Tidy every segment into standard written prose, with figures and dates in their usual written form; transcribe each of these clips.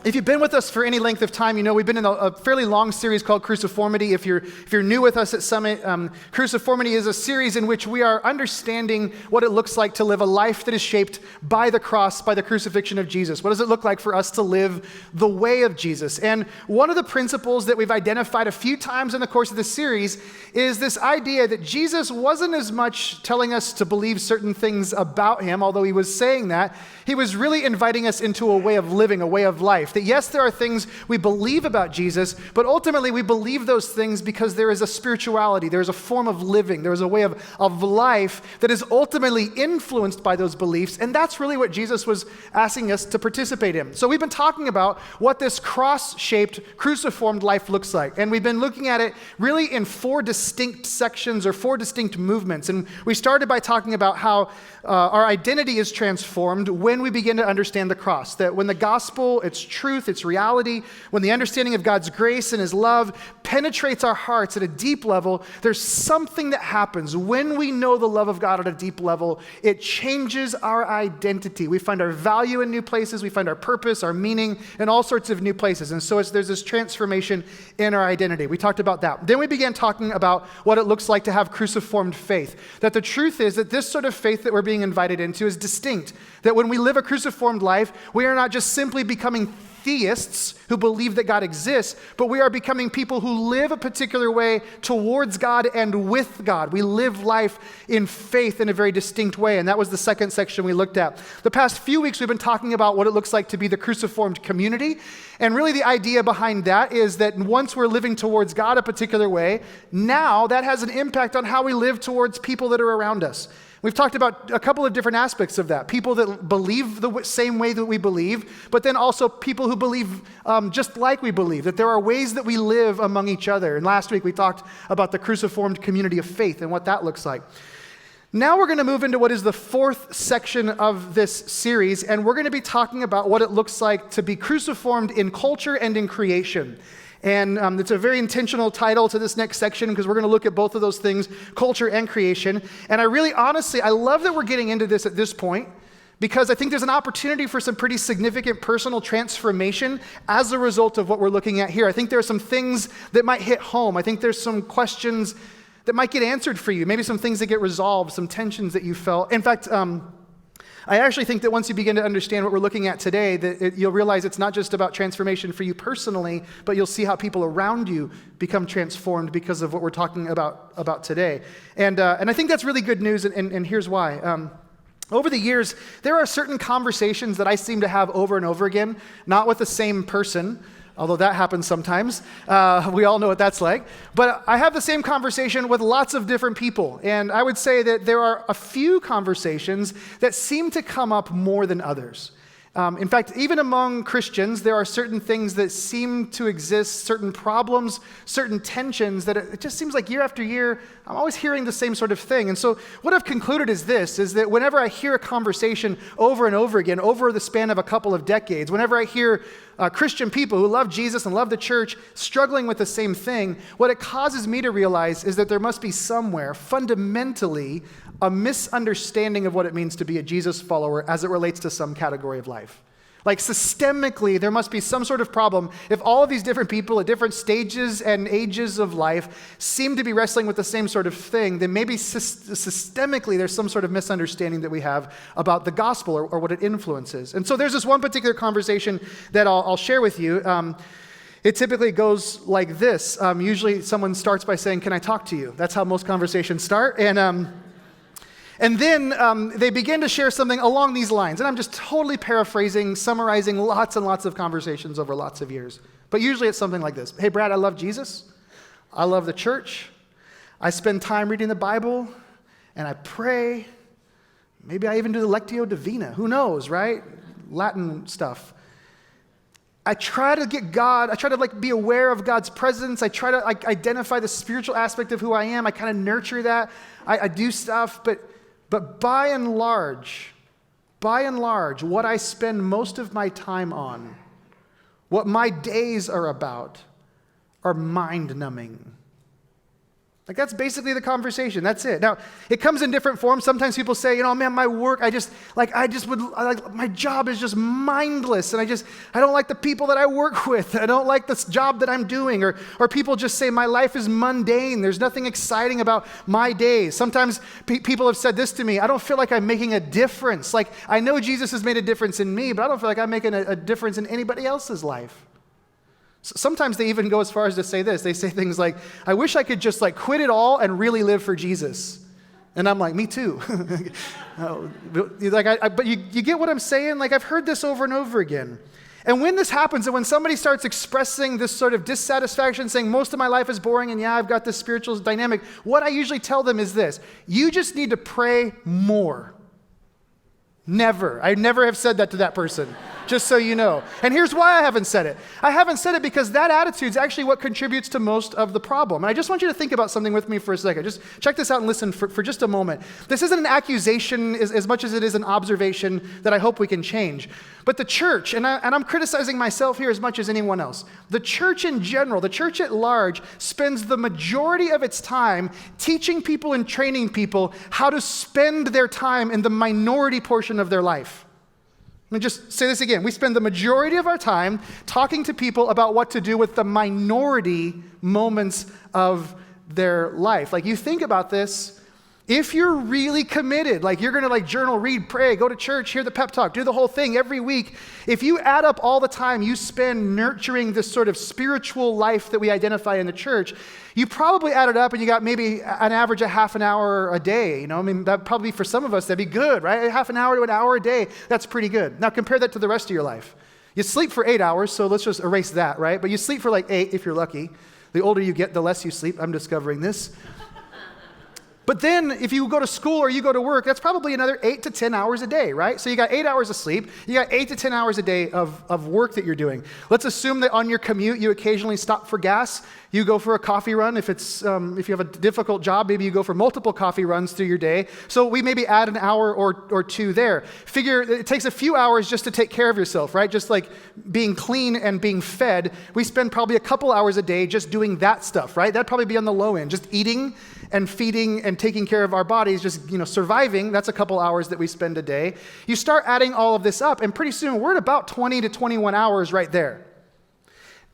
If you've been with us for any length of time, you know we've been in a fairly long series called Cruciformity. If you're new with us at Summit, Cruciformity is a series in which we are understanding what it looks like to live a life that is shaped by the cross, by the crucifixion of Jesus. What does it look like for us to live the way of Jesus? And one of the principles that we've identified a few times in the course of this series is this idea that Jesus wasn't as much telling us to believe certain things about him, although he was saying that. He was really inviting us into a way of living, a way of life. That yes, there are things we believe about Jesus, but ultimately we believe those things because there is a spirituality, there is a form of living, there is a way of life that is ultimately influenced by those beliefs, and that's really what Jesus was asking us to participate in. So we've been talking about what this cross-shaped, cruciformed life looks like, and we've been looking at it really in four distinct sections or four distinct movements, and we started by talking about how our identity is transformed when we begin to understand the cross, that when the gospel, its truth, its reality, when the understanding of God's grace and his love penetrates our hearts at a deep level, there's something that happens when we know the love of God at a deep level. It changes our identity. We find our value in new places. We find our purpose, our meaning in all sorts of new places. And so there's this transformation in our identity. We talked about that. Then we began talking about what it looks like to have cruciformed faith. That the truth is that this sort of faith that we're being invited into is distinct. That when we live a cruciformed life, we are not just simply becoming theists who believe that God exists, but we are becoming people who live a particular way towards God and with God. We live life in faith in a very distinct way, and that was the second section we looked at. The past few weeks we've been talking about what it looks like to be the cruciformed community, and really the idea behind that is that once we're living towards God a particular way, now that has an impact on how we live towards people that are around us. We've talked about a couple of different aspects of that. People that believe the same way that we believe, but then also people who believe just like we believe, that there are ways that we live among each other. And last week we talked about the cruciformed community of faith and what that looks like. Now we're going to move into what is the fourth section of this series, and we're going to be talking about what it looks like to be cruciformed in culture and in creation. And it's a very intentional title to this next section because we're going to look at both of those things, culture and creation. And I really, honestly, I love that we're getting into this at this point because I think there's an opportunity for some pretty significant personal transformation as a result of what we're looking at here. I think there are some things that might hit home. I think there's some questions that might get answered for you, maybe some things that get resolved, some tensions that you felt. In fact, I actually think that once you begin to understand what we're looking at today, that you'll realize it's not just about transformation for you personally, but you'll see how people around you become transformed because of what we're talking about today. And I think that's really good news, and here's why. Over the years, there are certain conversations that I seem to have over and over again, not with the same person, although that happens sometimes. We all know what that's like. But I have the same conversation with lots of different people. And I would say that there are a few conversations that seem to come up more than others. In fact, even among Christians, there are certain things that seem to exist, certain problems, certain tensions that it just seems like year after year, I'm always hearing the same sort of thing. And so what I've concluded is this, is that whenever I hear a conversation over and over again, over the span of a couple of decades, whenever I hear Christian people who love Jesus and love the church struggling with the same thing, what it causes me to realize is that there must be somewhere, fundamentally, a misunderstanding of what it means to be a Jesus follower as it relates to some category of life. Like systemically, there must be some sort of problem if all of these different people at different stages and ages of life seem to be wrestling with the same sort of thing, then maybe systemically there's some sort of misunderstanding that we have about the gospel or what it influences. And so there's this one particular conversation that I'll share with you. It typically goes like this. Usually someone starts by saying, "Can I talk to you?" That's how most conversations start. And then they begin to share something along these lines. And I'm just totally paraphrasing, summarizing lots and lots of conversations over lots of years. But usually it's something like this. "Hey, Brad, I love Jesus. I love the church. I spend time reading the Bible, and I pray. Maybe I even do the Lectio Divina. Who knows, right? Latin stuff. I try to get God, I try to be aware of God's presence. I try to identify the spiritual aspect of who I am. I kind of nurture that. I do stuff, but by and large, what I spend most of my time on, what my days are about, are mind-numbing. Like, that's basically the conversation. That's it. Now, it comes in different forms. Sometimes people say, man, my work, my job is just mindless, and I don't like the people that I work with. I don't like this job that I'm doing. Or people just say, my life is mundane. There's nothing exciting about my days. Sometimes people have said this to me, I don't feel like I'm making a difference. Like, I know Jesus has made a difference in me, but I don't feel like I'm making a difference in anybody else's life. Sometimes they even go as far as to say this. They say things like, I wish I could just quit it all and really live for Jesus. And I'm like, me too. But you get what I'm saying? I've heard this over and over again. And when this happens, and when somebody starts expressing this sort of dissatisfaction, saying most of my life is boring, and I've got this spiritual dynamic, what I usually tell them is this: you just need to pray more. I never have said that to that person, just so you know. And here's why I haven't said it. I haven't said it because that attitude is actually what contributes to most of the problem. And I just want you to think about something with me for a second. Just check this out and listen for just a moment. This isn't an accusation as much as it is an observation that I hope we can change. But the church, and I'm criticizing myself here as much as anyone else, the church in general, the church at large, spends the majority of its time teaching people and training people how to spend their time in the minority portion of their life. Let me just say this again. We spend the majority of our time talking to people about what to do with the minority moments of their life. You think about this. If you're really committed, you're going to journal, read, pray, go to church, hear the pep talk, do the whole thing every week, if you add up all the time you spend nurturing this sort of spiritual life that we identify in the church, you probably add it up and you got maybe an average of half an hour a day. That probably for some of us, that'd be good, right? Half an hour to an hour a day, that's pretty good. Now compare that to the rest of your life. You sleep for 8 hours, so let's just erase that, right? But you sleep for 8 if you're lucky. The older you get, the less you sleep. I'm discovering this. But then if you go to school or you go to work, that's probably another 8 to 10 hours a day, right? So you got 8 hours of sleep, you got 8 to 10 hours a day of work that you're doing. Let's assume that on your commute you occasionally stop for gas, you go for a coffee run. If you have a difficult job, maybe you go for multiple coffee runs through your day. So we maybe add an hour or two there. Figure it takes a few hours just to take care of yourself, right? Just like being clean and being fed. We spend probably a couple hours a day just doing that stuff, right? That'd probably be on the low end, just eating and feeding and taking care of our bodies, just surviving. That's a couple hours that we spend a day. You start adding all of this up, and pretty soon we're at about 20 to 21 hours right there.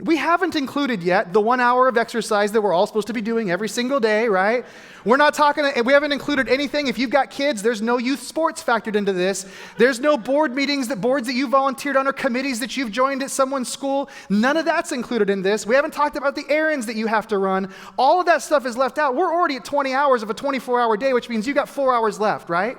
We haven't included yet the 1 hour of exercise that we're all supposed to be doing every single day, right? We haven't included anything. If you've got kids, there's no youth sports factored into this. There's no boards that you volunteered on or committees that you've joined at someone's school. None of that's included in this. We haven't talked about the errands that you have to run. All of that stuff is left out. We're already at 20 hours of a 24-hour day, which means you got 4 hours left, right?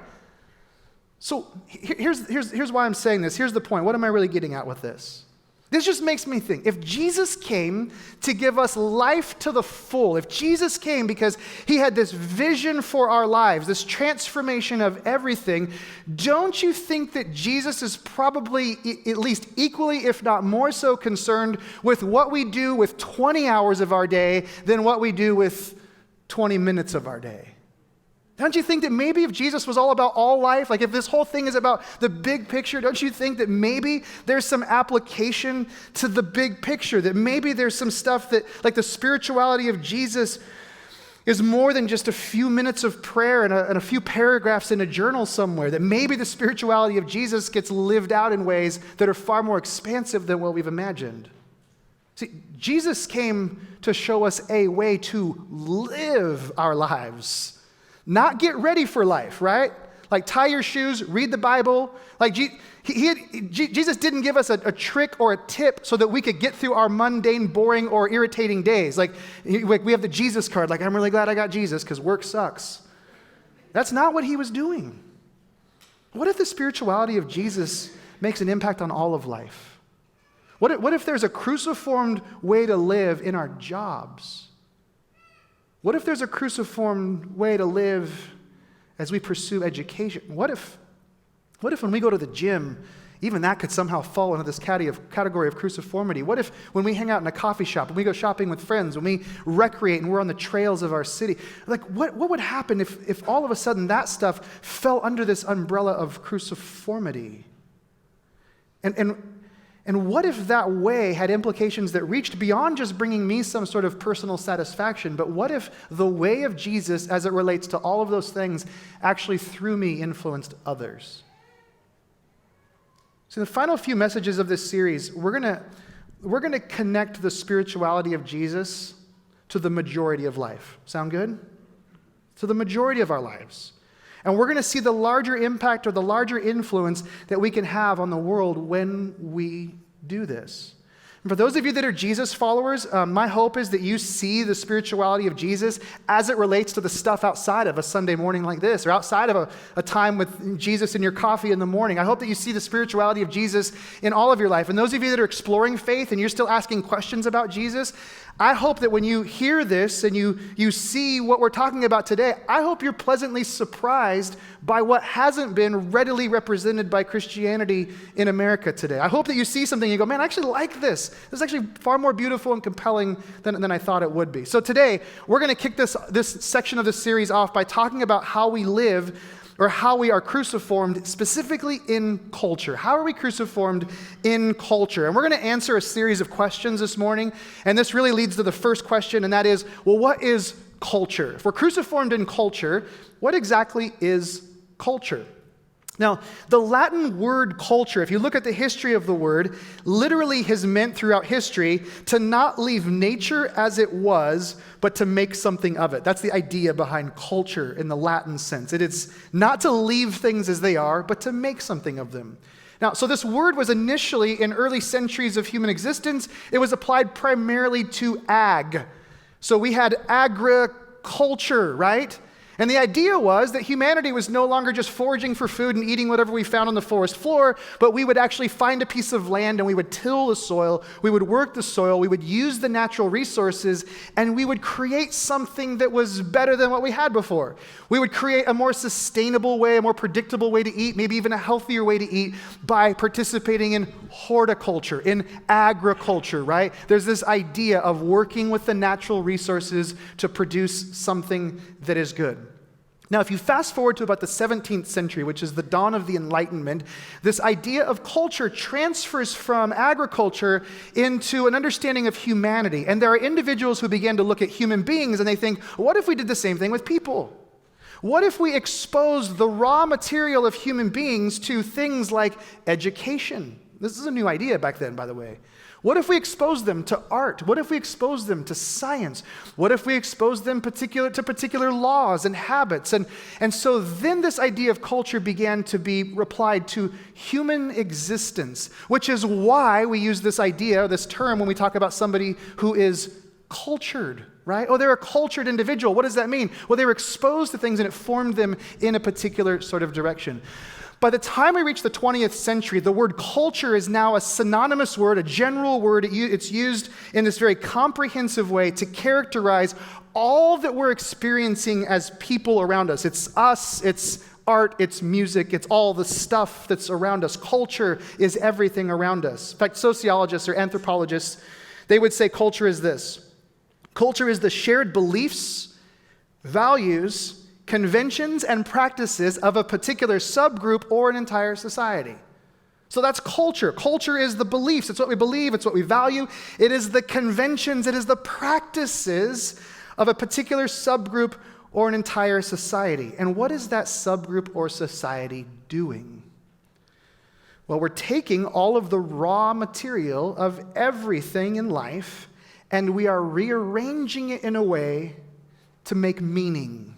So here's why I'm saying this. Here's the point. What am I really getting at with this? This just makes me think, if Jesus came to give us life to the full, if Jesus came because he had this vision for our lives, this transformation of everything, don't you think that Jesus is probably at least equally, if not more so, concerned with what we do with 20 hours of our day than what we do with 20 minutes of our day? Don't you think that maybe if Jesus was all about all life, if this whole thing is about the big picture, don't you think that maybe there's some application to the big picture, that maybe there's some stuff that, the spirituality of Jesus is more than just a few minutes of prayer and a few paragraphs in a journal somewhere, that maybe the spirituality of Jesus gets lived out in ways that are far more expansive than what we've imagined. See, Jesus came to show us a way to live our lives. Not get ready for life, right? Tie your shoes, read the Bible. Jesus didn't give us a trick or a tip so that we could get through our mundane, boring, or irritating days. We have the Jesus card. I'm really glad I got Jesus because work sucks. That's not what he was doing. What if the spirituality of Jesus makes an impact on all of life? What if there's a cruciformed way to live in our jobs? What if there's a cruciformed way to live as we pursue education? What if when we go to the gym, even that could somehow fall into this category of cruciformity? What if when we hang out in a coffee shop, when we go shopping with friends, when we recreate and we're on the trails of our city, what would happen if all of a sudden that stuff fell under this umbrella of cruciformity? And And what if that way had implications that reached beyond just bringing me some sort of personal satisfaction, but what if the way of Jesus, as it relates to all of those things, actually through me influenced others? So in the final few messages of this series, we're going to connect the spirituality of Jesus to the majority of life. Sound good? To the majority of our lives. And we're going to see the larger impact or the larger influence that we can have on the world when we do this. And for those of you that are Jesus followers, my hope is that you see the spirituality of Jesus as it relates to the stuff outside of a Sunday morning like this, or outside of a time with Jesus in your coffee in the morning. I hope that you see the spirituality of Jesus in all of your life. And those of you that are exploring faith and you're still asking questions about Jesus, I hope that when you hear this and you see what we're talking about today, I hope you're pleasantly surprised by what hasn't been readily represented by Christianity in America today. I hope that you see something and you go, man, I actually like this. This is actually far more beautiful and compelling than I thought it would be. So today, we're going to kick this section of the series off by talking about how we live, or how we are cruciformed specifically in culture. How are we cruciformed in culture? And we're going to answer a series of questions this morning, and this really leads to the first question, and that is, well, what is culture? If we're cruciformed in culture, what exactly is culture? Now, the Latin word culture, if you look at the history of the word, literally has meant throughout history to not leave nature as it was, but to make something of it. That's the idea behind culture in the Latin sense. It is not to leave things as they are, but to make something of them. Now, so this word was initially, in early centuries of human existence, it was applied primarily to ag. So we had agriculture, right? And the idea was that humanity was no longer just foraging for food and eating whatever we found on the forest floor, but we would actually find a piece of land and we would till the soil, we would work the soil, we would use the natural resources, and we would create something that was better than what we had before. We would create a more sustainable way, a more predictable way to eat, maybe even a healthier way to eat by participating in horticulture, in agriculture, right? There's this idea of working with the natural resources to produce something that is good. Now, if you fast forward to about the 17th century, which is the dawn of the Enlightenment, this idea of culture transfers from agriculture into an understanding of humanity. And there are individuals who begin to look at human beings and they think, what if we did the same thing with people? What if we exposed the raw material of human beings to things like education? This is a new idea back then, by the way. What if we expose them to art? What if we expose them to science? What if we expose them to particular laws and habits? And so then this idea of culture began to be applied to human existence, which is why we use this idea, this term, when we talk about somebody who is cultured, right? Oh, they're a cultured individual. What does that mean? Well, they were exposed to things and it formed them in a particular sort of direction. By the time we reach the 20th century, the word culture is now a synonymous word, a general word. It's used in this very comprehensive way to characterize all that we're experiencing as people around us. It's us, it's art, it's music, it's all the stuff that's around us. Culture is everything around us. In fact, sociologists or anthropologists, they would say culture is this. Culture is the shared beliefs, values, conventions and practices of a particular subgroup or an entire society. So that's culture. Culture is the beliefs. It's what we believe. It's what we value. It is the conventions. It is the practices of a particular subgroup or an entire society. And what is that subgroup or society doing? Well, we're taking all of the raw material of everything in life and we are rearranging it in a way to make meaning.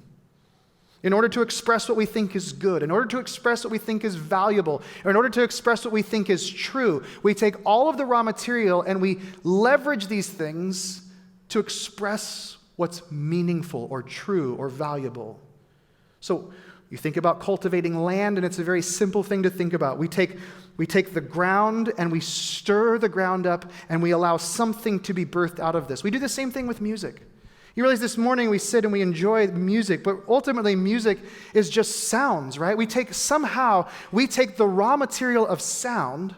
In order to express what we think is good, in order to express what we think is valuable, or in order to express what we think is true, we take all of the raw material and we leverage these things to express what's meaningful or true or valuable. So you think about cultivating land, and it's a very simple thing to think about. We take the ground and we stir the ground up and we allow something to be birthed out of this. We do the same thing with music. You realize this morning we sit and we enjoy music, but ultimately music is just sounds, right? We take the raw material of sound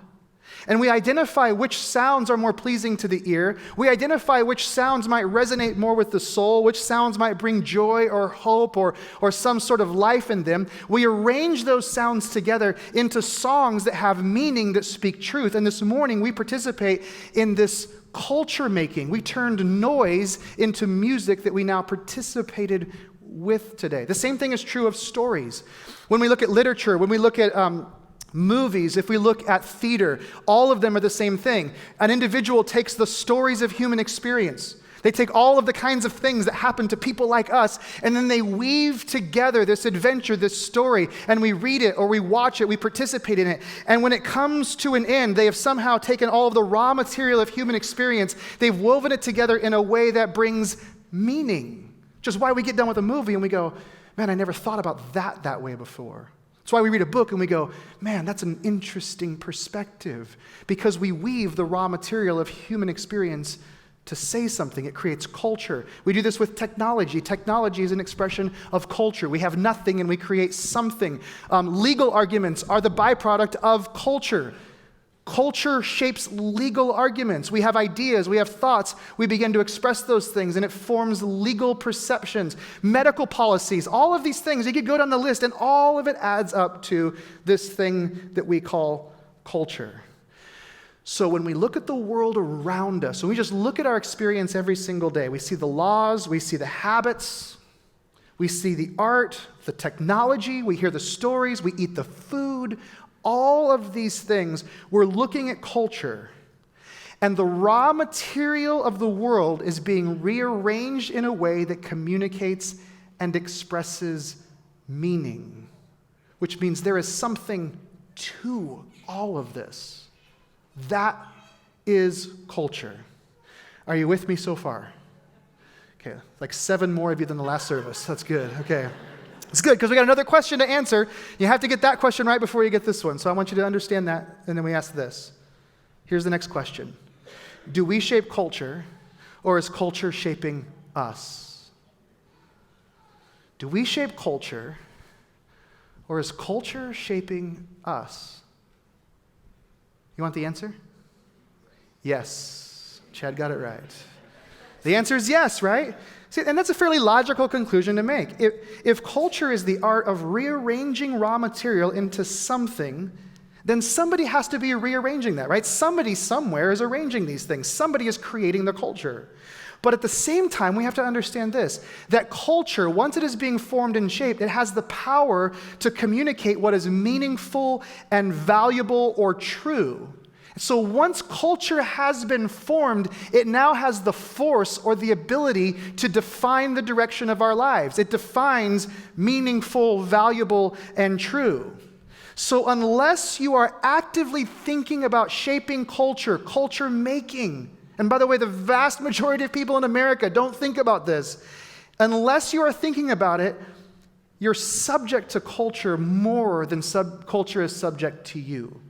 And we identify which sounds are more pleasing to the ear. We identify which sounds might resonate more with the soul, which sounds might bring joy or hope or some sort of life in them. We arrange those sounds together into songs that have meaning, that speak truth. And this morning we participate in this culture making. We turned noise into music that we now participated with today. The same thing is true of stories. When we look at literature, when we look at movies, if we look at theater, all of them are the same thing. An individual takes the stories of human experience. They take all of the kinds of things that happen to people like us, and then they weave together this adventure, this story, and we read it or we watch it, we participate in it. And when it comes to an end, they have somehow taken all of the raw material of human experience, they've woven it together in a way that brings meaning. Which is why we get done with a movie and we go, man, I never thought about that way before. That's why we read a book and we go, man, that's an interesting perspective. Because we weave the raw material of human experience to say something. It creates culture. We do this with technology. Technology is an expression of culture. We have nothing and we create something. Legal arguments are the byproduct of culture. Culture shapes legal arguments. We have ideas, we have thoughts, we begin to express those things, and it forms legal perceptions. Medical policies, all of these things, you could go down the list, and all of it adds up to this thing that we call culture. So when we look at the world around us, when we just look at our experience every single day, we see the laws, we see the habits, we see the art, the technology, we hear the stories, we eat the food, all of these things, we're looking at culture. And the raw material of the world is being rearranged in a way that communicates and expresses meaning, which means there is something to all of this. That is culture. Are you with me so far? Okay, like 7 more of you than the last service. That's good. Okay. It's good because we got another question to answer. You have to get that question right before you get this one. So I want you to understand that, and then we ask this. Here's the next question. Do we shape culture, or is culture shaping us? Do we shape culture, or is culture shaping us? You want the answer? Yes. Chad got it right. The answer is yes, right? See, and that's a fairly logical conclusion to make. If culture is the art of rearranging raw material into something, then somebody has to be rearranging that, right? Somebody somewhere is arranging these things. Somebody is creating the culture. But at the same time, we have to understand this, that culture, once it is being formed and shaped, it has the power to communicate what is meaningful and valuable or true. So once culture has been formed, it now has the force or the ability to define the direction of our lives. It defines meaningful, valuable, and true. So unless you are actively thinking about shaping culture, culture making, and by the way, the vast majority of people in America don't think about this. Unless you are thinking about it, you're subject to culture more than culture is subject to you.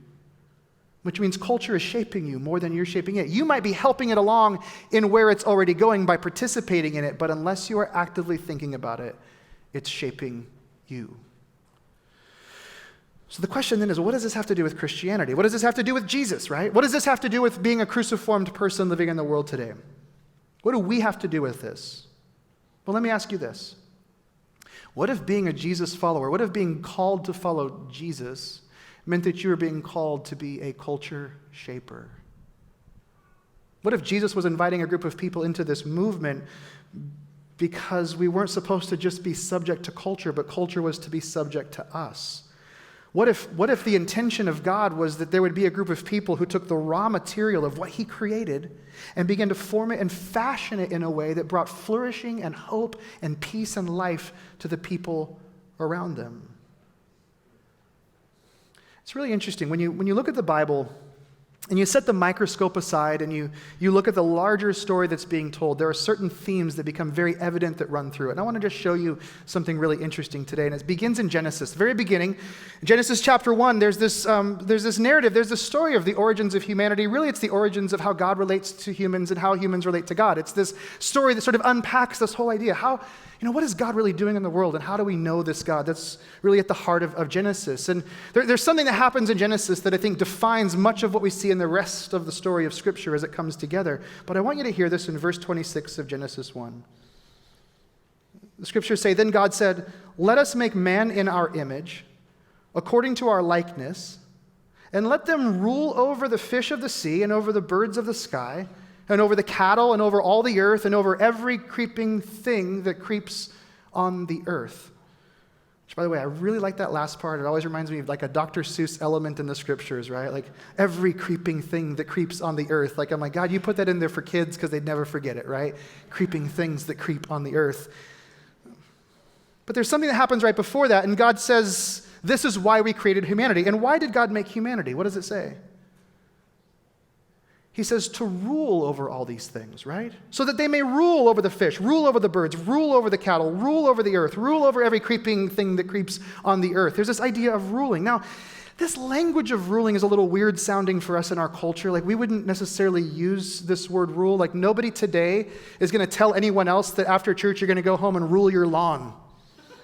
Which means culture is shaping you more than you're shaping it. You might be helping it along in where it's already going by participating in it, but unless you are actively thinking about it, it's shaping you. So the question then is, what does this have to do with Christianity? What does this have to do with Jesus, right? What does this have to do with being a cruciformed person living in the world today? What do we have to do with this? Well, let me ask you this. What if being a Jesus follower, what if being called to follow Jesus meant that you were being called to be a culture shaper? What if Jesus was inviting a group of people into this movement because we weren't supposed to just be subject to culture, but culture was to be subject to us? What if the intention of God was that there would be a group of people who took the raw material of what he created and began to form it and fashion it in a way that brought flourishing and hope and peace and life to the people around them? It's really interesting. When you look at the Bible and you set the microscope aside and you look at the larger story that's being told, there are certain themes that become very evident that run through it. And I want to just show you something really interesting today. And it begins in Genesis, the very beginning. Genesis chapter 1, there's this narrative, there's this story of the origins of humanity. Really, it's the origins of how God relates to humans and how humans relate to God. It's this story that sort of unpacks this whole idea. What is God really doing in the world, and how do we know this God? That's really at the heart of Genesis. And there's something that happens in Genesis that I think defines much of what we see in the rest of the story of Scripture as it comes together. But I want you to hear this in verse 26 of Genesis 1. The Scriptures say, "Then God said, 'Let us make man in our image, according to our likeness, and let them rule over the fish of the sea and over the birds of the sky and over the cattle and over all the earth and over every creeping thing that creeps on the earth.'" Which, by the way, I really like that last part. It always reminds me of like a Dr. Seuss element in the Scriptures, right? Like every creeping thing that creeps on the earth. Like, I'm like, God, you put that in there for kids because they'd never forget it, right? Creeping things that creep on the earth. But there's something that happens right before that, and God says, this is why we created humanity. And why did God make humanity? What does it say? He says to rule over all these things, right? So that they may rule over the fish, rule over the birds, rule over the cattle, rule over the earth, rule over every creeping thing that creeps on the earth. There's this idea of ruling. Now, this language of ruling is a little weird sounding for us in our culture. Like, we wouldn't necessarily use this word rule. Like, nobody today is going to tell anyone else that after church you're going to go home and rule your lawn.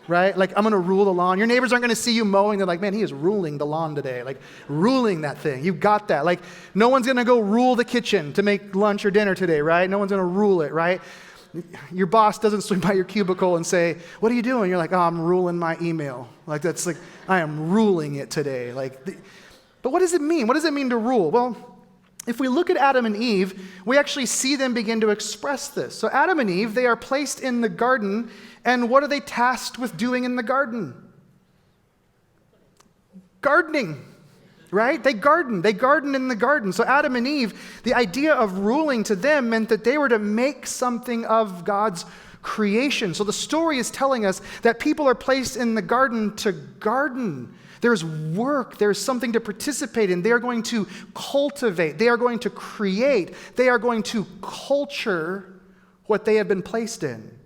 Right? Like, I'm going to rule the lawn. Your neighbors aren't going to see you mowing. They're like, man, he is ruling the lawn today. Like, ruling that thing. You've got that. Like, no one's going to go rule the kitchen to make lunch or dinner today, right? No one's going to rule it, right? Your boss doesn't swing by your cubicle and say, what are you doing? You're like, oh, I'm ruling my email. Like, that's like, I am ruling it today. But what does it mean? What does it mean to rule? Well, if we look at Adam and Eve, we actually see them begin to express this. So Adam and Eve, they are placed in the garden, and what are they tasked with doing in the garden? Gardening, right? They garden in the garden. So Adam and Eve, the idea of ruling to them meant that they were to make something of God's creation. So the story is telling us that people are placed in the garden to garden. There's work, there's something to participate in. They are going to cultivate, they are going to create, they are going to culture what they have been placed in.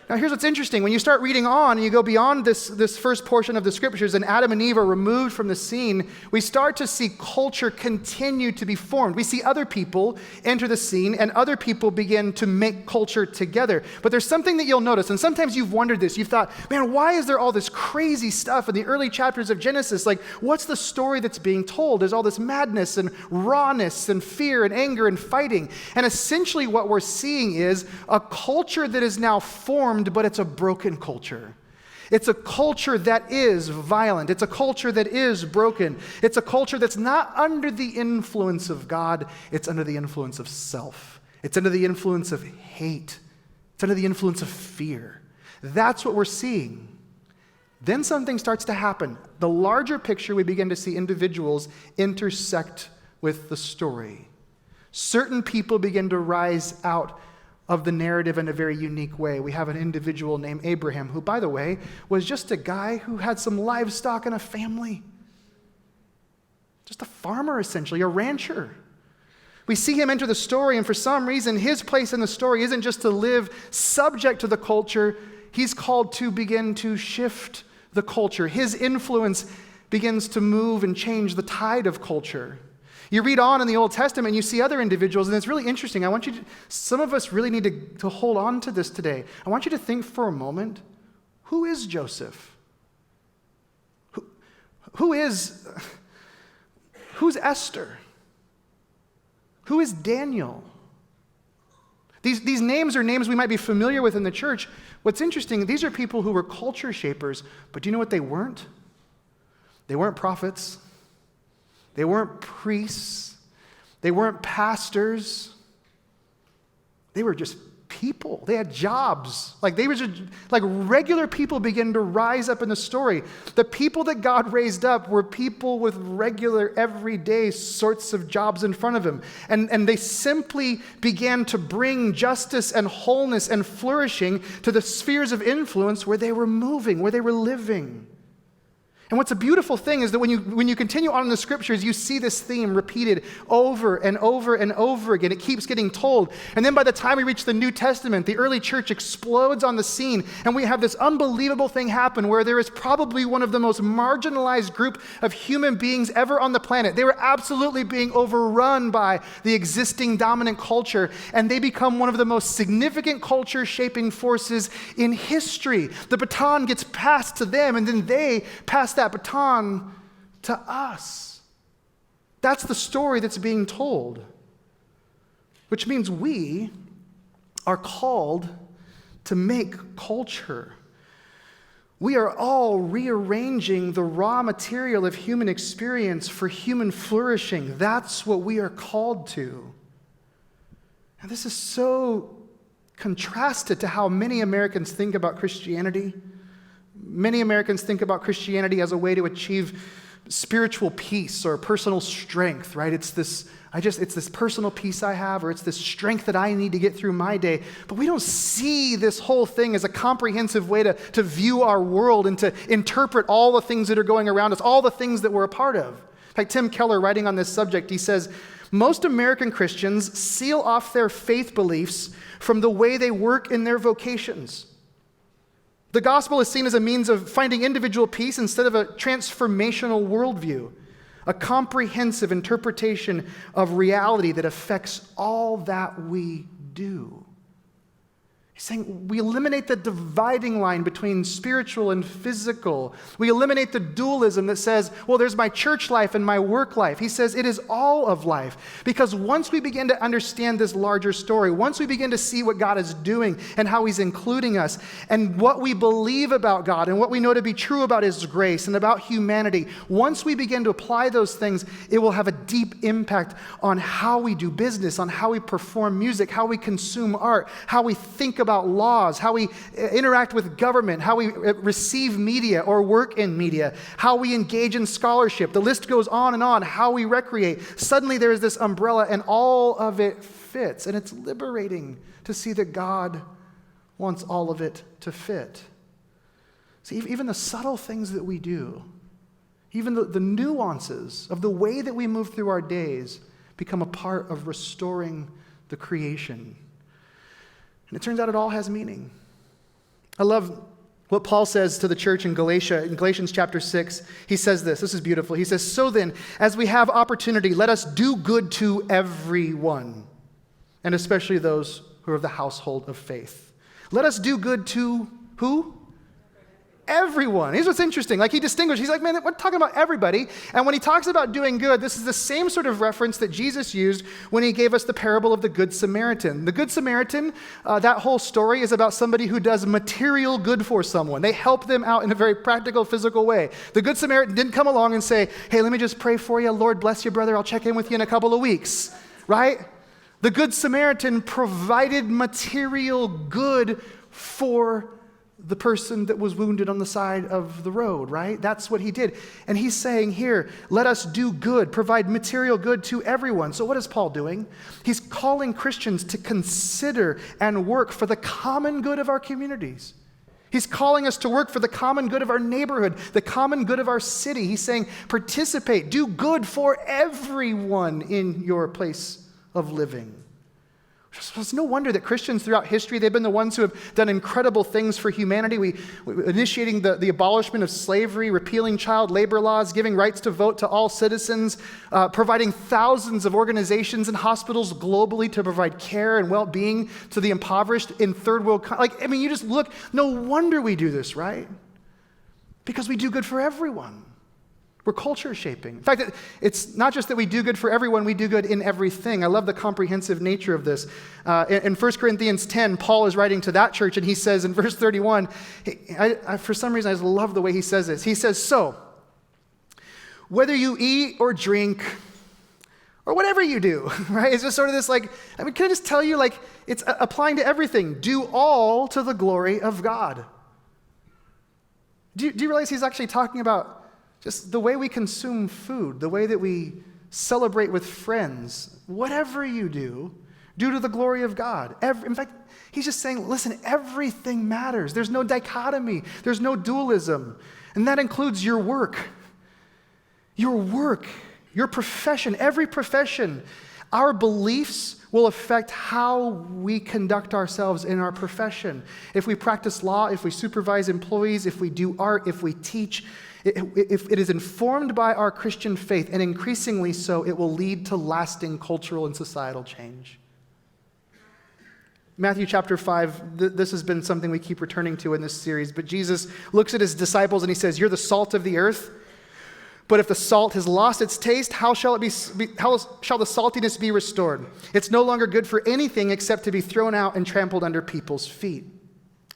Now, here's what's interesting. When you start reading on and you go beyond this first portion of the Scriptures and Adam and Eve are removed from the scene, we start to see culture continue to be formed. We see other people enter the scene and other people begin to make culture together. But there's something that you'll notice, and sometimes you've wondered this. You've thought, man, why is there all this crazy stuff in the early chapters of Genesis? Like, what's the story that's being told? There's all this madness and rawness and fear and anger and fighting. And essentially what we're seeing is a culture that is now formed, but it's a broken culture. It's a culture that is violent. It's a culture that is broken. It's a culture that's not under the influence of God. It's under the influence of self. It's under the influence of hate. It's under the influence of fear. That's what we're seeing. Then something starts to happen. The larger picture, we begin to see individuals intersect with the story. Certain people begin to rise out of the narrative in a very unique way. We have an individual named Abraham, who, by the way, was just a guy who had some livestock and a family. Just a farmer, essentially, a rancher. We see him enter the story, and for some reason, his place in the story isn't just to live subject to the culture. He's called to begin to shift the culture. His influence begins to move and change the tide of culture. You read on in the Old Testament, and you see other individuals, and it's really interesting. Some of us really need to hold on to this today. I want you to think for a moment, who is Joseph? Who's Esther? Who is Daniel? These names are names we might be familiar with in the church. What's interesting, these are people who were culture shapers, but do you know what they weren't? They weren't prophets. They weren't priests. They weren't pastors. They were just people. They had jobs. They were just like regular people begin to rise up in the story. The people that God raised up were people with regular, everyday sorts of jobs in front of him. And they simply began to bring justice and wholeness and flourishing to the spheres of influence where they were moving, where they were living. And what's a beautiful thing is that when you continue on in the Scriptures, you see this theme repeated over and over and over again. It keeps getting told. And then by the time we reach the New Testament, the early church explodes on the scene, and we have this unbelievable thing happen where there is probably one of the most marginalized group of human beings ever on the planet. They were absolutely being overrun by the existing dominant culture, and they become one of the most significant culture-shaping forces in history. The baton gets passed to them, and then they pass that baton to us. That's the story that's being told, which means we are called to make culture. We are all rearranging the raw material of human experience for human flourishing. That's what we are called to. And this is so contrasted to how many Americans think about Christianity. Many Americans think about Christianity as a way to achieve spiritual peace or personal strength, right? It's this personal peace I have, or it's this strength that I need to get through my day. But we don't see this whole thing as a comprehensive way to view our world and to interpret all the things that are going around us, all the things that we're a part of. In fact, Tim Keller, writing on this subject, he says, most American Christians seal off their faith beliefs from the way they work in their vocations. The gospel is seen as a means of finding individual peace instead of a transformational worldview, a comprehensive interpretation of reality that affects all that we do. He's saying we eliminate the dividing line between spiritual and physical. We eliminate the dualism that says, well, there's my church life and my work life. He says it is all of life. Because once we begin to understand this larger story, once we begin to see what God is doing and how he's including us, and what we believe about God and what we know to be true about his grace and about humanity, once we begin to apply those things, it will have a deep impact on how we do business, on how we perform music, how we consume art, how we think about laws, how we interact with government, how we receive media or work in media, how we engage in scholarship. The list goes on and on, how we recreate. Suddenly there is this umbrella and all of it fits. And it's liberating to see that God wants all of it to fit. See, even the subtle things that we do, even the nuances of the way that we move through our days become a part of restoring the creation. And it turns out it all has meaning. I love what Paul says to the church in Galatia, in Galatians chapter 6. He says this is beautiful. He says, so then, as we have opportunity, let us do good to everyone, and especially those who are of the household of faith. Let us do good to who? Everyone. Here's what's interesting. Like he distinguished, he's like, man, we're talking about everybody. And when he talks about doing good, this is the same sort of reference that Jesus used when he gave us the parable of the Good Samaritan. The Good Samaritan, that whole story is about somebody who does material good for someone. They help them out in a very practical, physical way. The Good Samaritan didn't come along and say, hey, let me just pray for you. Lord bless you, brother. I'll check in with you in a couple of weeks. Right? The Good Samaritan provided material good for the person that was wounded on the side of the road, right? That's what he did. And he's saying here, let us do good, provide material good to everyone. So what is Paul doing? He's calling Christians to consider and work for the common good of our communities. He's calling us to work for the common good of our neighborhood, the common good of our city. He's saying, participate, do good for everyone in your place of living. It's no wonder that Christians throughout history, they've been the ones who have done incredible things for humanity. We initiating the abolishment of slavery, repealing child labor laws, giving rights to vote to all citizens, providing thousands of organizations and hospitals globally to provide care and well-being to the impoverished in third world. You just look, no wonder we do this, right? Because we do good for everyone. We're culture shaping. In fact, it's not just that we do good for everyone, we do good in everything. I love the comprehensive nature of this. In 1 Corinthians 10, Paul is writing to that church, and he says in verse 31, for some reason I just love the way he says this. He says, so, whether you eat or drink, or whatever you do, right? It's just sort of this can I just tell you, it's applying to everything. Do all to the glory of God. Do you realize he's actually talking about just the way we consume food, the way that we celebrate with friends, whatever you do, do to the glory of God. In fact, he's just saying, listen, everything matters. There's no dichotomy. There's no dualism. And that includes your work. Your work, your profession, every profession. Our beliefs will affect how we conduct ourselves in our profession. If we practice law, if we supervise employees, if we do art, if we teach, if it is informed by our Christian faith, and increasingly so, it will lead to lasting cultural and societal change. Matthew chapter 5, this has been something we keep returning to in this series, but Jesus looks at his disciples and he says, you're the salt of the earth, But if the salt has lost its taste, how shall the saltiness be restored? It's no longer good for anything except to be thrown out and trampled under people's feet.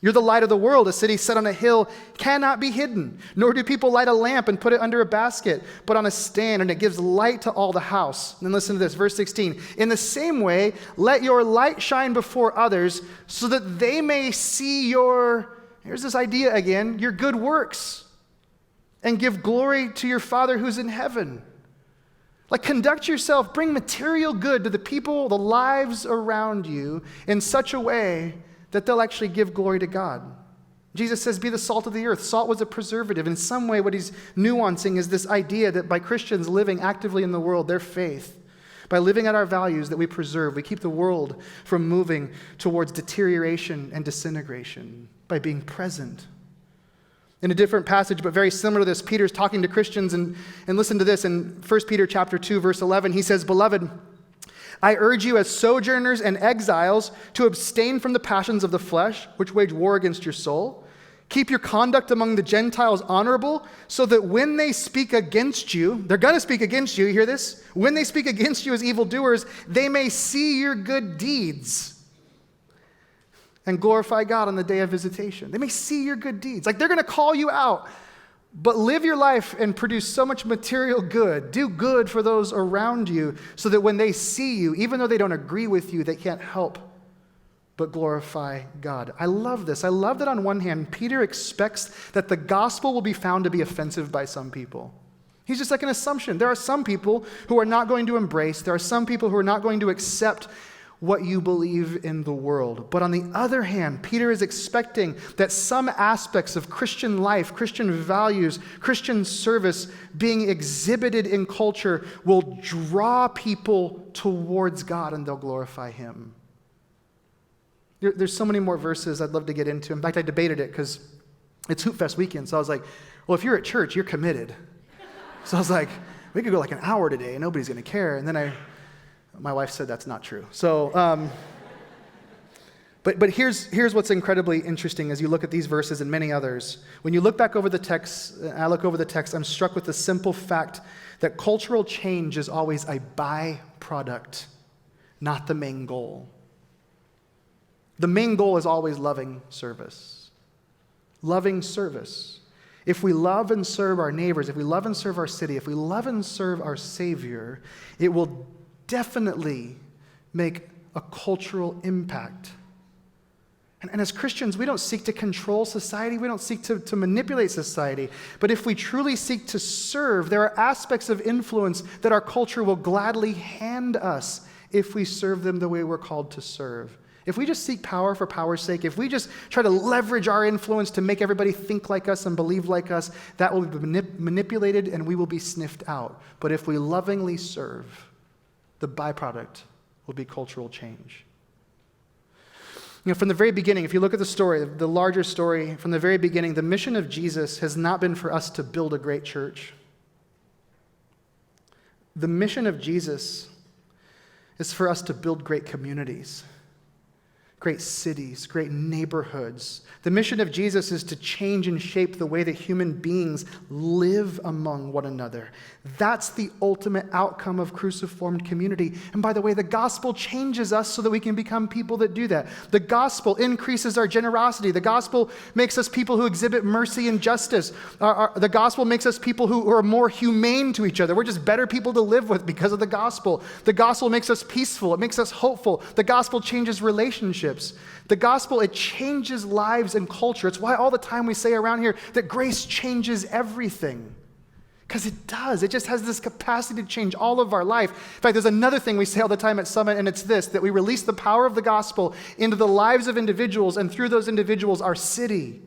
You're the light of the world. A city set on a hill cannot be hidden, nor do people light a lamp and put it under a basket, but on a stand, and it gives light to all the house. And then listen to this, verse 16. In the same way, let your light shine before others so that they may see here's this idea again, your good works, and give glory to your Father who's in heaven. Like, conduct yourself, bring material good to the people, the lives around you in such a way that they'll actually give glory to God. Jesus says, be the salt of the earth. Salt was a preservative. In some way, what he's nuancing is this idea that by Christians living actively in the world, their faith, by living out our values that we preserve, we keep the world from moving towards deterioration and disintegration by being present. In a different passage, but very similar to this, Peter's talking to Christians, and listen to this. In 1 Peter chapter 2, verse 11, he says, Beloved, I urge you as sojourners and exiles to abstain from the passions of the flesh, which wage war against your soul. Keep your conduct among the Gentiles honorable, so that when they speak against you, they're going to speak against you, you hear this? When they speak against you as evildoers, they may see your good deeds and glorify God on the day of visitation. They may see your good deeds. Like, they're going to call you out. But live your life and produce so much material good. Do good for those around you so that when they see you, even though they don't agree with you, they can't help but glorify God. I love this. I love that on one hand, Peter expects that the gospel will be found to be offensive by some people. He's just like an assumption. There are some people who are not going to embrace. There are some people who are not going to accept what you believe in the world. But on the other hand, Peter is expecting that some aspects of Christian life, Christian values, Christian service being exhibited in culture will draw people towards God and they'll glorify him. There's so many more verses I'd love to get into. In fact, I debated it because it's Hoop Fest weekend. So I was like, well, if you're at church, you're committed. So I was like, we could go like an hour today and nobody's going to care. And then my wife said that's not true. So, but here's what's incredibly interesting as you look at these verses and many others. When you look back over the text, I look over the text, I'm struck with the simple fact that cultural change is always a byproduct, not the main goal. The main goal is always loving service. Loving service. If we love and serve our neighbors, if we love and serve our city, if we love and serve our Savior, it will definitely make a cultural impact. And as Christians, we don't seek to control society. We don't seek to manipulate society. But if we truly seek to serve, there are aspects of influence that our culture will gladly hand us if we serve them the way we're called to serve. If we just seek power for power's sake, if we just try to leverage our influence to make everybody think like us and believe like us, that will be manipulated and we will be sniffed out. But if we lovingly serve, the byproduct will be cultural change. You know, from the very beginning, if you look at the story, the larger story, from the very beginning, the mission of Jesus has not been for us to build a great church. The mission of Jesus is for us to build great communities, great cities, great neighborhoods. The mission of Jesus is to change and shape the way that human beings live among one another. That's the ultimate outcome of cruciformed community. And by the way, the gospel changes us so that we can become people that do that. The gospel increases our generosity. The gospel makes us people who exhibit mercy and justice. The gospel makes us people who are more humane to each other. We're just better people to live with because of the gospel. The gospel makes us peaceful. It makes us hopeful. The gospel changes relationships. The gospel, it changes lives and culture. It's why all the time we say around here that grace changes everything. Because it does. It just has this capacity to change all of our life. In fact, there's another thing we say all the time at Summit, and it's this, that we release the power of the gospel into the lives of individuals, and through those individuals, our city.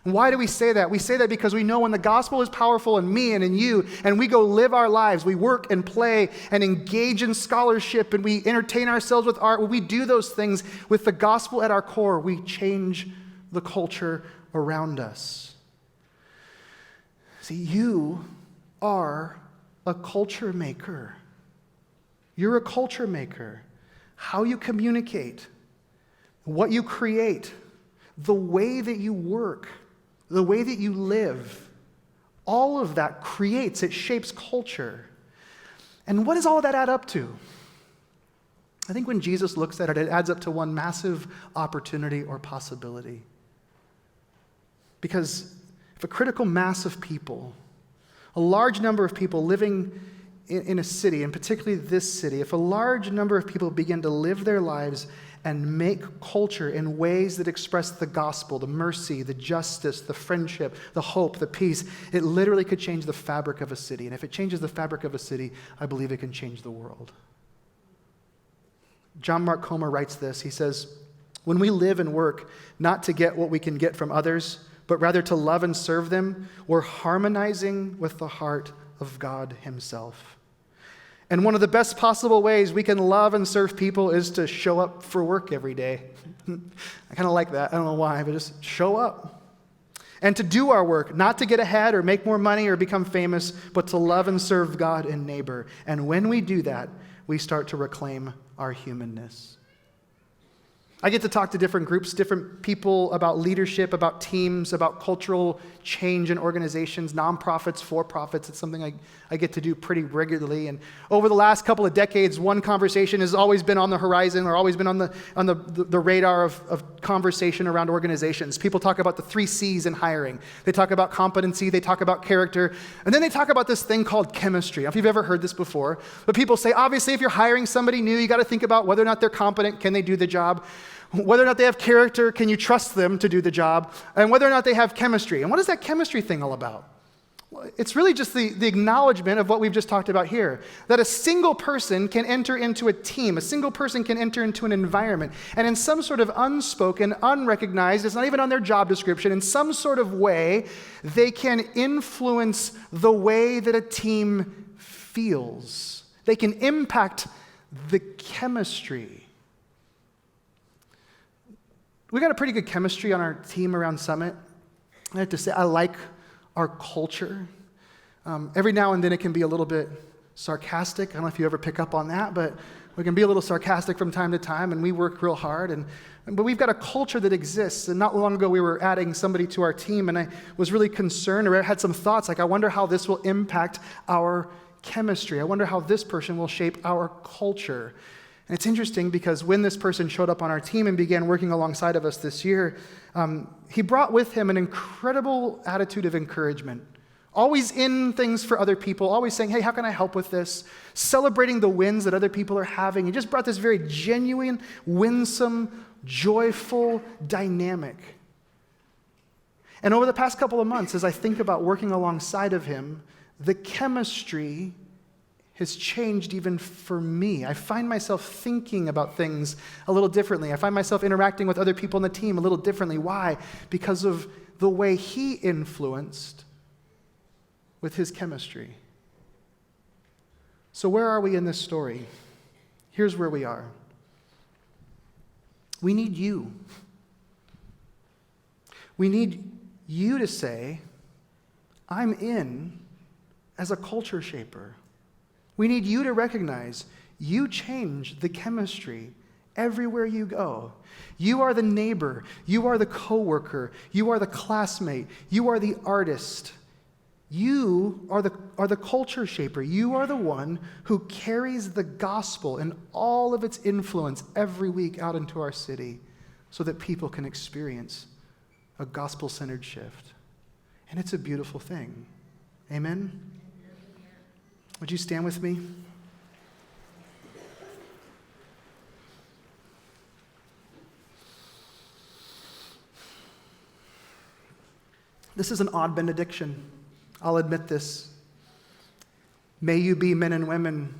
And why do we say that? We say that because we know when the gospel is powerful in me and in you, and we go live our lives, we work and play and engage in scholarship, and we entertain ourselves with art, when we do those things with the gospel at our core, we change the culture around us. See, you are a culture maker. You're a culture maker. How you communicate, what you create, the way that you work, the way that you live, all of that creates, it shapes culture. And what does all of that add up to? I think when Jesus looks at it, it adds up to one massive opportunity or possibility. Because if a critical mass of people, a large number of people living in a city, and particularly this city, if a large number of people begin to live their lives and make culture in ways that express the gospel, the mercy, the justice, the friendship, the hope, the peace, it literally could change the fabric of a city. And if it changes the fabric of a city, I believe it can change the world. John Mark Comer writes this. He says, "When we live and work not to get what we can get from others, but rather to love and serve them, we're harmonizing with the heart of God himself. And one of the best possible ways we can love and serve people is to show up for work every day." I kind of like that. I don't know why, but just show up. "And to do our work, not to get ahead or make more money or become famous, but to love and serve God and neighbor. And when we do that, we start to reclaim our humanness." I get to talk to different groups, different people about leadership, about teams, about cultural change in organizations, nonprofits, for-profits. It's something I get to do pretty regularly. And over the last couple of decades, one conversation has always been on the horizon or always been on the radar of conversation around organizations. People talk about the 3 C's in hiring. They talk about competency, they talk about character, and then they talk about this thing called chemistry. I don't know if you've ever heard this before, but people say, obviously, if you're hiring somebody new, you got to think about whether or not they're competent, can they do the job? Whether or not they have character, can you trust them to do the job? And whether or not they have chemistry. And what is that chemistry thing all about? Well, it's really just the acknowledgement of what we've just talked about here. That a single person can enter into a team. A single person can enter into an environment. And in some sort of unspoken, unrecognized, it's not even on their job description, in some sort of way, they can influence the way that a team feels. They can impact the chemistry. We got a pretty good chemistry on our team around Summit. I have to say, I like our culture. Every now and then it can be a little bit sarcastic. I don't know if you ever pick up on that, but we can be a little sarcastic from time to time, and we work real hard. But we've got a culture that exists. And not long ago, we were adding somebody to our team, and I was really concerned, or I had some thoughts, like, I wonder how this will impact our chemistry. I wonder how this person will shape our culture. And it's interesting because when this person showed up on our team and began working alongside of us this year, he brought with him an incredible attitude of encouragement. Always in things for other people, always saying, hey, how can I help with this? Celebrating the wins that other people are having. He just brought this very genuine, winsome, joyful dynamic. And over the past couple of months, as I think about working alongside of him, the chemistry has changed even for me. I find myself thinking about things a little differently. I find myself interacting with other people on the team a little differently. Why? Because of the way he influenced with his chemistry. So where are we in this story? Here's where we are. We need you. We need you to say, I'm in as a culture shaper. We need you to recognize you change the chemistry everywhere you go. You are the neighbor. You are the coworker. You are the classmate. You are the artist. You are the culture shaper. You are the one who carries the gospel and all of its influence every week out into our city so that people can experience a gospel-centered shift. And it's a beautiful thing. Amen? Would you stand with me? This is an odd benediction. I'll admit this. May you be men and women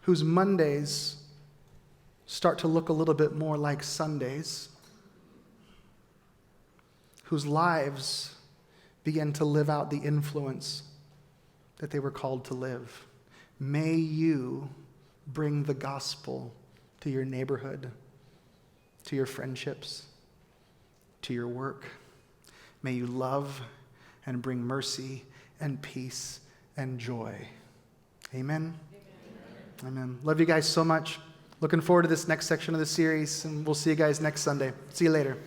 whose Mondays start to look a little bit more like Sundays, whose lives begin to live out the influence that they were called to live. May you bring the gospel to your neighborhood, to your friendships, to your work. May you love and bring mercy and peace and joy. Amen? Amen. Love you guys so much. Looking forward to this next section of the series, and we'll see you guys next Sunday. See you later.